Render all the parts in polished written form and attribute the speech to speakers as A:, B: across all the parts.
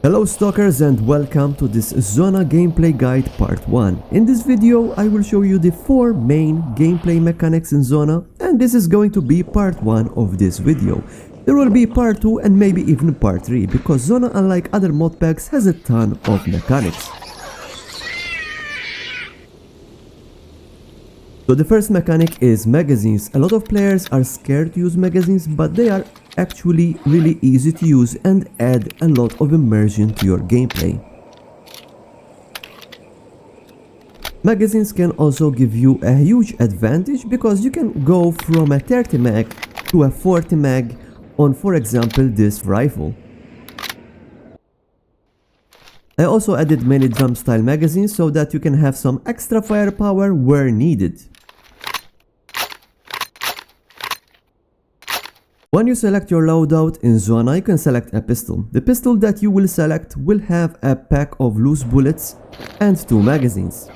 A: Hello Stalkers and welcome to this Zona gameplay guide part 1. In this video I will show you the 4 main gameplay mechanics in Zona, and this is going to be part 1 of this video. There will be part 2 and maybe even part 3 because Zona, unlike other mod packs, has a ton of mechanics. So the first mechanic is magazines. A lot of players are scared to use magazines, but they are actually really easy to use and add a lot of immersion to your gameplay. Magazines can also give you a huge advantage because you can go from a 30 mag to a 40 mag on, for example, this rifle. I also added many drum style magazines so that you can have some extra firepower where needed. When you select your loadout in Zona, you can select a pistol. The pistol that you will select will have a pack of loose bullets and 2 magazines.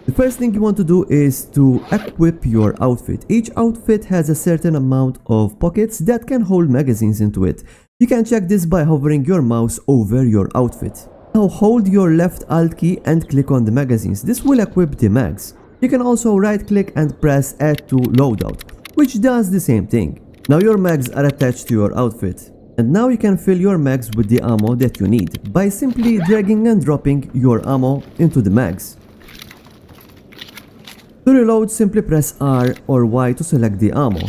A: The first thing you want to do is to equip your outfit. Each outfit has a certain amount of pockets that can hold magazines into it. You can check this by hovering your mouse over your outfit. Now hold your left alt key and click on the magazines. This will equip the mags. You can also right click and press add to loadout, which does the same thing. Now your mags are attached to your outfit, and now you can fill your mags with the ammo that you need by simply dragging and dropping your ammo into the mags. To reload, simply press R or Y to select the ammo.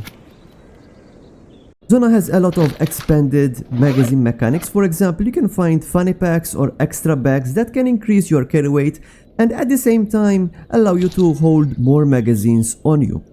A: Zona has a lot of expanded magazine mechanics. For example, you can find funny packs or extra bags that can increase your carry weight and at the same time allow you to hold more magazines on you.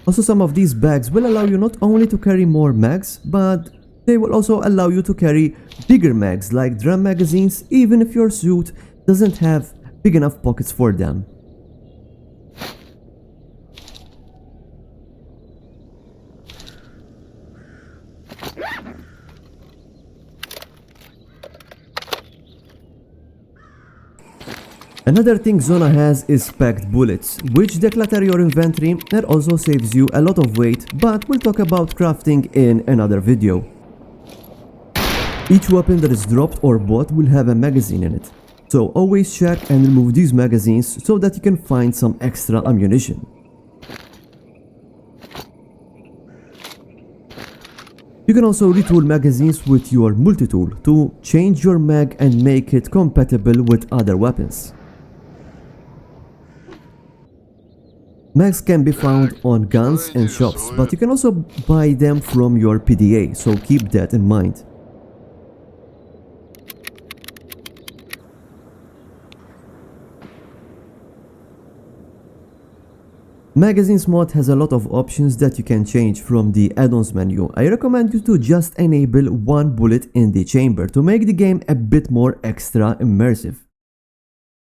A: Also, some of these bags will allow you not only to carry more mags, but they will also allow you to carry bigger mags like drum magazines, even if your suit doesn't have big enough pockets for them. Another thing Zona has is packed bullets, which declutter your inventory and also saves you a lot of weight, but we'll talk about crafting in another video. Each weapon that is dropped or bought will have a magazine in it, so always check and remove these magazines so that you can find some extra ammunition. You can also retool magazines with your multi-tool to change your mag and make it compatible with other weapons. Mags can be found on guns and shops, but you can also buy them from your PDA, so keep that in mind. Magazines mod has a lot of options that you can change from the add-ons menu. I recommend you to just enable 1 bullet in the chamber to make the game a bit more extra immersive.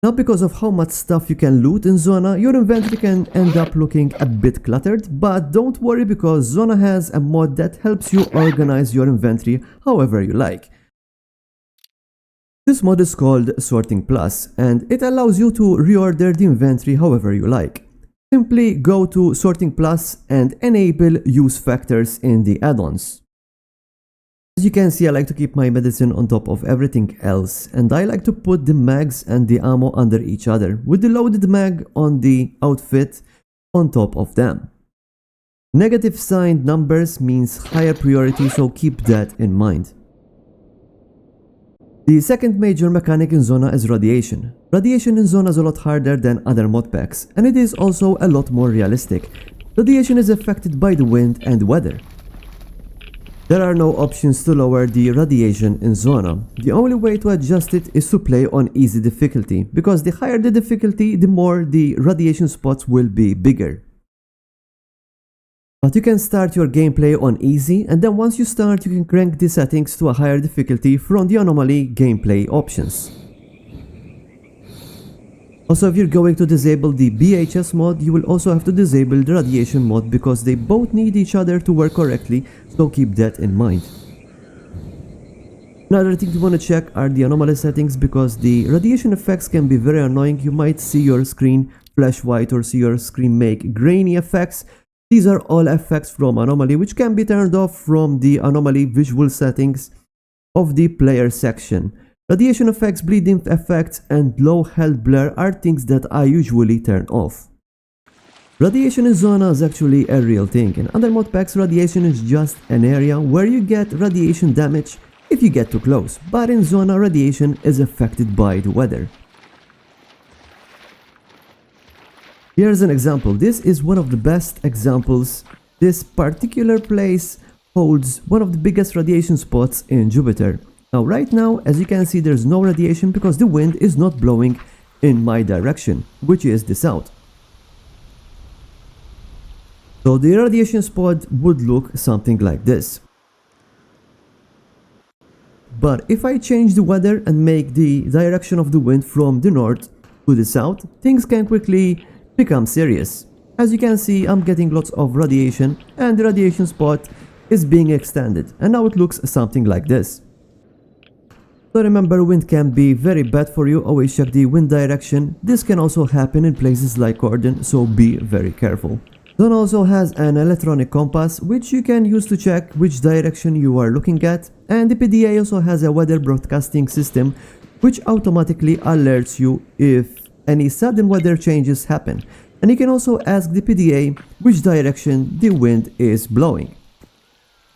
A: Now, because of how much stuff you can loot in Zona, your inventory can end up looking a bit cluttered, but don't worry because Zona has a mod that helps you organize your inventory however you like. This mod is called Sorting Plus, and it allows you to reorder the inventory however you like. Simply go to Sorting Plus and enable use factors in the add-ons. As you can see, I like to keep my medicine on top of everything else, and I like to put the mags and the ammo under each other, with the loaded mag on the outfit on top of them. Negative signed numbers means higher priority, so keep that in mind. The second major mechanic in Zona is radiation. Radiation in Zona is a lot harder than other mod packs, and it is also a lot more realistic. Radiation is affected by the wind and weather. There are no options to lower the radiation in Zona. The only way to adjust it is to play on easy difficulty, because the higher the difficulty, the more the radiation spots will be bigger. But you can start your gameplay on easy, and then once you start, you can crank the settings to a higher difficulty from the Anomaly gameplay options. Also, if you're going to disable the BHS mod, you will also have to disable the radiation mod because they both need each other to work correctly, so keep that in mind. Another thing you want to check are the anomaly settings because the radiation effects can be very annoying. You might see your screen flash white or see your screen make grainy effects. These are all effects from Anomaly which can be turned off from the Anomaly visual settings of the player section. Radiation effects, bleeding effects, and low health blur are things that I usually turn off. Radiation in Zona is actually a real thing. In other mod packs, radiation is just an area where you get radiation damage if you get too close, but in Zona, radiation is affected by the weather. Here's an example. This is one of the best examples. This particular place holds one of the biggest radiation spots in Jupiter. Now right now, as you can see, there's no radiation because the wind is not blowing in my direction, which is the south. So the radiation spot would look something like this. But if I change the weather and make the direction of the wind from the north to the south, things can quickly become serious. As you can see, I'm getting lots of radiation and the radiation spot is being extended, and now it looks something like this. So remember, wind can be very bad for you, always check the wind direction. This can also happen in places like Cordon, so be very careful. Zona also has an electronic compass which you can use to check which direction you are looking at, and the PDA also has a weather broadcasting system which automatically alerts you if any sudden weather changes happen, and you can also ask the PDA which direction the wind is blowing.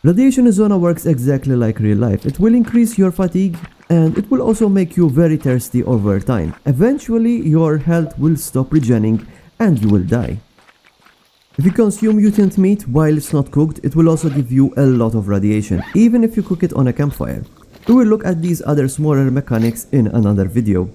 A: Radiation in Zona works exactly like real life. It will increase your fatigue and it will also make you very thirsty over time. Eventually your health will stop regening and you will die. If you consume mutant meat while it's not cooked, it will also give you a lot of radiation, even if you cook it on a campfire. We will look at these other smaller mechanics in another video.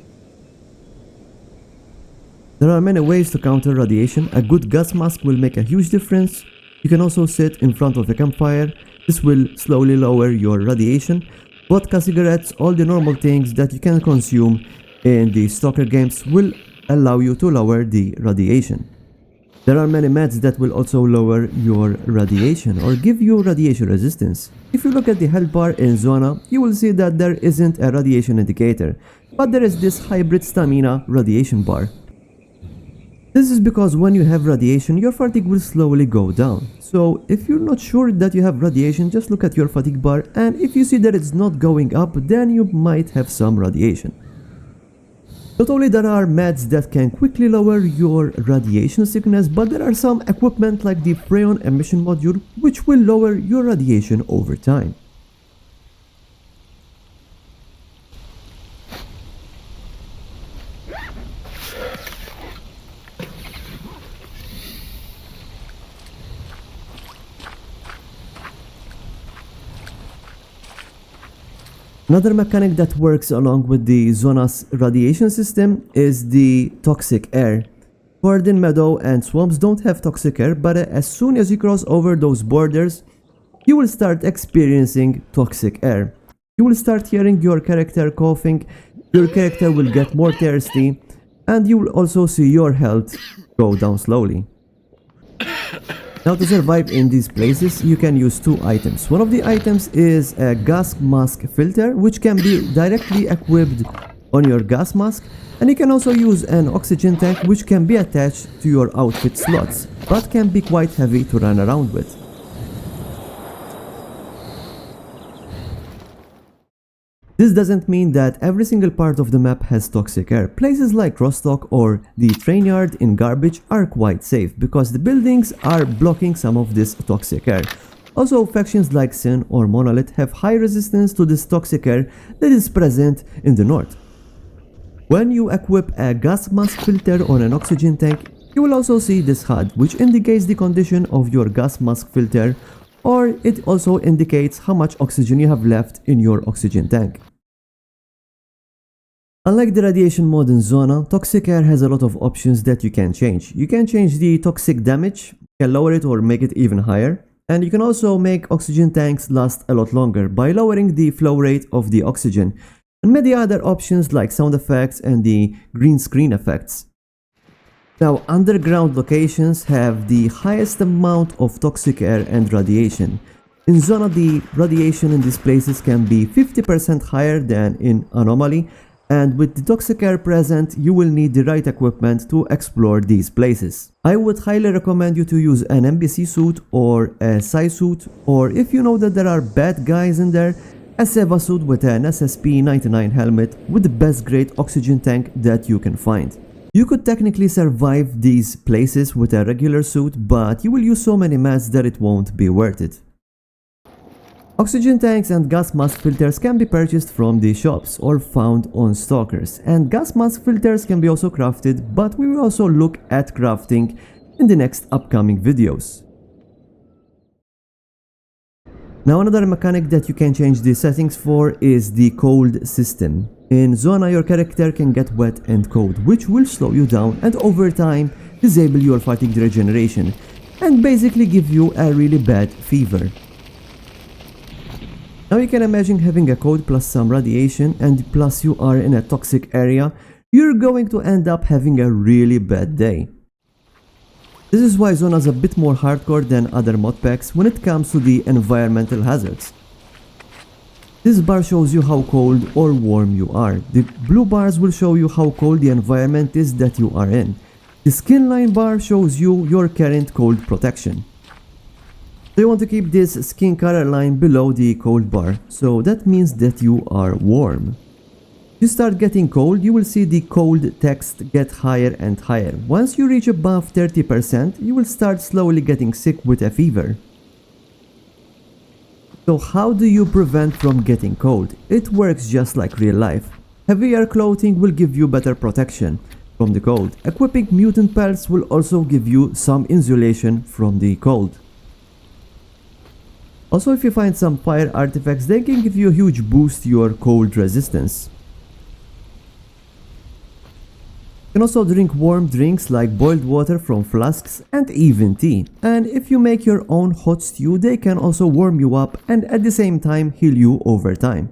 A: There are many ways to counter radiation. A good gas mask will make a huge difference. You can also sit in front of a campfire. This will slowly lower your radiation. Vodka, cigarettes, all the normal things that you can consume in the Stalker games will allow you to lower the radiation. There are many meds that will also lower your radiation or give you radiation resistance. If you look at the health bar in Zona, you will see that there isn't a radiation indicator, but there is this hybrid stamina radiation bar. This is because when you have radiation, your fatigue will slowly go down. So if you're not sure that you have radiation, just look at your fatigue bar, and if you see that it's not going up, then you might have some radiation. Not only there are meds that can quickly lower your radiation sickness, but there are some equipment like the Freon emission module which will lower your radiation over time. Another mechanic that works along with the Zona's radiation system is the toxic air. Garden, meadow and swamps don't have toxic air, but as soon as you cross over those borders, you will start experiencing toxic air. You will start hearing your character coughing, your character will get more thirsty, and you will also see your health go down slowly. Now to survive in these places, you can use two items. One of the items is a gas mask filter, which can be directly equipped on your gas mask, and you can also use an oxygen tank which can be attached to your outfit slots, but can be quite heavy to run around with. This doesn't mean that every single part of the map has toxic air. Places like Rostock or the train yard in Garbage are quite safe because the buildings are blocking some of this toxic air. Also, factions like Sin or Monolith have high resistance to this toxic air that is present in the north. When you equip a gas mask filter on an oxygen tank, you will also see this HUD, which indicates the condition of your gas mask filter, or it also indicates how much oxygen you have left in your oxygen tank. Unlike the radiation mode in Zona, toxic air has a lot of options that you can change. You can change the toxic damage, you can lower it or make it even higher, and you can also make oxygen tanks last a lot longer by lowering the flow rate of the oxygen. and many other options like sound effects and the green screen effects. Now, underground locations have the highest amount of toxic air and radiation. In Zona, the radiation in these places can be 50% higher than in Anomaly, and with the toxic air present, you will need the right equipment to explore these places. I would highly recommend you to use an NBC suit or a Psi suit, or if you know that there are bad guys in there, a Seva suit with an SSP-99 helmet with the best grade oxygen tank that you can find. You could technically survive these places with a regular suit, but you will use so many mats that it won't be worth it. Oxygen tanks and gas mask filters can be purchased from the shops or found on stalkers, and gas mask filters can be also crafted, but we will also look at crafting in the next upcoming videos. Now, another mechanic that you can change the settings for is the cold system. In Zona, your character can get wet and cold, which will slow you down and over time disable your fatigue regeneration and basically give you a really bad fever. Now you can imagine having a cold plus some radiation, and plus you are in a toxic area, you're going to end up having a really bad day. This is why Zona is a bit more hardcore than other modpacks when it comes to the environmental hazards. This bar shows you how cold or warm you are. The blue bars will show you how cold the environment is that you are in. The skin line bar shows you your current cold protection. So you want to keep this skin color line below the cold bar, so that means that you are warm. If you start getting cold, you will see the cold text get higher and higher. Once you reach above 30%, you will start slowly getting sick with a fever. So how do you prevent from getting cold? It works just like real life. Heavier clothing will give you better protection from the cold. Equipping mutant pelts will also give you some insulation from the cold. Also, if you find some fire artifacts, they can give you a huge boost to your cold resistance. You can also drink warm drinks like boiled water from flasks and even tea. And if you make your own hot stew, they can also warm you up and at the same time heal you over time.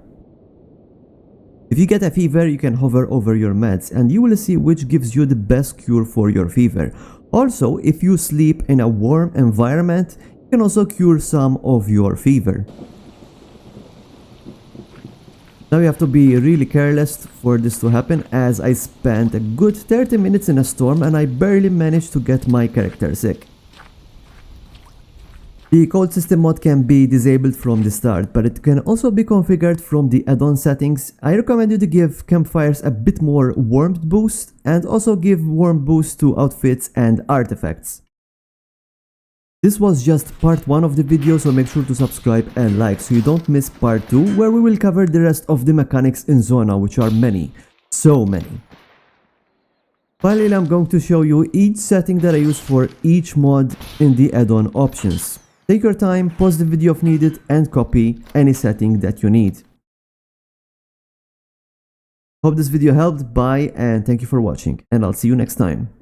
A: If you get a fever, you can hover over your meds and you will see which gives you the best cure for your fever. Also, if you sleep in a warm environment, can also cure some of your fever. Now you have to be really careless for this to happen, as I spent a good 30 minutes in a storm and I barely managed to get my character sick. The cold system mod can be disabled from the start, but it can also be configured from the add-on settings. I recommend you to give campfires a bit more warmth boost and also give warm boost to outfits and artifacts. This was just part 1 of the video, so make sure to subscribe and like so you don't miss part 2, where we will cover the rest of the mechanics in Zona, which are many, so many. Finally, I'm going to show you each setting that I use for each mod in the add-on options. Take your time, pause the video if needed, and copy any setting that you need. Hope this video helped, bye and thank you for watching, and I'll see you next time.